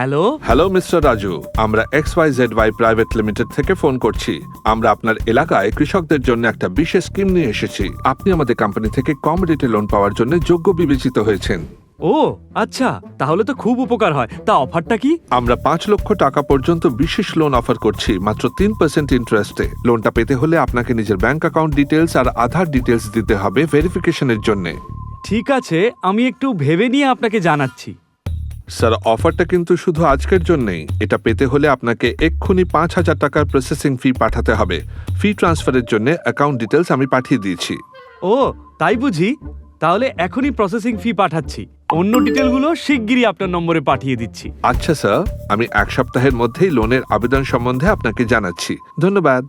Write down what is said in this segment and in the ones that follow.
Hello mister Raju, আমরা XYZY private limited থেকে phone করছি। আমরা আপনার এলাকায় কৃষকদের জন্য একটা বিশেষ স্কিম নিয়ে এসেছি। আপনি আমাদের কোম্পানি থেকে কম রেটে লোন পাওয়ার জন্য যোগ্য বিবেচিত হয়েছেন। ও আচ্ছা, তাহলে তো খুব উপকার হয়। তা অফারটা কি? আমরা 5 লক্ষ টাকা পর্যন্ত বিশেষ লোন অফার করছি মাত্র 3% ইন্টারেস্টে। লোনটা পেতে হলে আপনাকে নিজের ব্যাংক অ্যাকাউন্ট ডিটেলস আর আধার ডিটেলস দিতে হবে ভেরিফিকেশনের জন্য। ঠিক আছে, আমি একটু ভেবে নিয়ে আপনাকে জানাচ্ছি। স্যার, অফারটা কিন্তু শুধু আজকের জন্যই। এটা পেতে হলে আপনাকে এক্ষুনি 5,000 টাকার প্রসেসিং ফি পাঠাতে হবে। ফি ট্রান্সফারের জন্য অ্যাকাউন্ট ডিটেলস আমি পাঠিয়ে দিয়েছি। ও তাই বুঝি, তাহলে এখনই প্রসেসিং ফি পাঠাচ্ছি। অন্য ডিটেলগুলো শিগগিরই আপনার নম্বরে পাঠিয়ে দিচ্ছি। আচ্ছা স্যার, আমি 1 সপ্তাহের মধ্যেই লোনের আবেদন সম্বন্ধে আপনাকে জানাচ্ছি। ধন্যবাদ।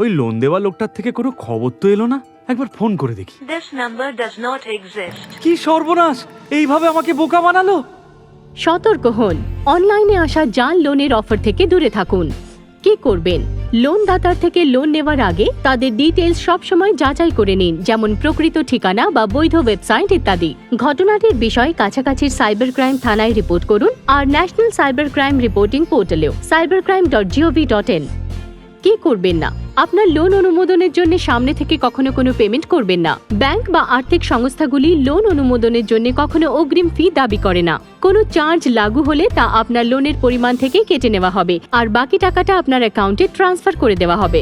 ওই লোন দেওয়া লোকটার থেকে কোনো খবর তো এলো না। একবার ফোন করে দেখি। This number does not exist. কি সর্বনাশ, এইভাবে আমাকে বোকা বানালো। সতর্ক হন, অনলাইনে আসা জাল লোনের অফার থেকে দূরে থাকুন। কি করবেন? লোন দাতার থেকে লোন নেওয়ার আগে তাদের ডিটেইলস সবসময় যাচাই করে নিন, যেমন প্রকৃত ঠিকানা বা বৈধ ওয়েবসাইট ইত্যাদি। ঘটনাটির বিষয়ে কাছাকাছির সাইবার ক্রাইম থানায় রিপোর্ট করুন আর ন্যাশনাল সাইবার ক্রাইম রিপোর্টিং পোর্টালেও cybercrime.gov.in। কি করবেন না? আপনার লোন অনুমোদনের জন্য সামনে থেকে কখনো কোনো পেমেন্ট করবেন না। ব্যাংক বা আর্থিক সংস্থাগুলি লোন অনুমোদনের জন্য কখনো অগ্রিম ফি দাবি করে না। কোনো চার্জ লাগু হলে তা আপনার লোনের পরিমাণ থেকে কেটে নেওয়া হবে আর বাকি টাকাটা আপনার অ্যাকাউন্টে ট্রান্সফার করে দেওয়া হবে।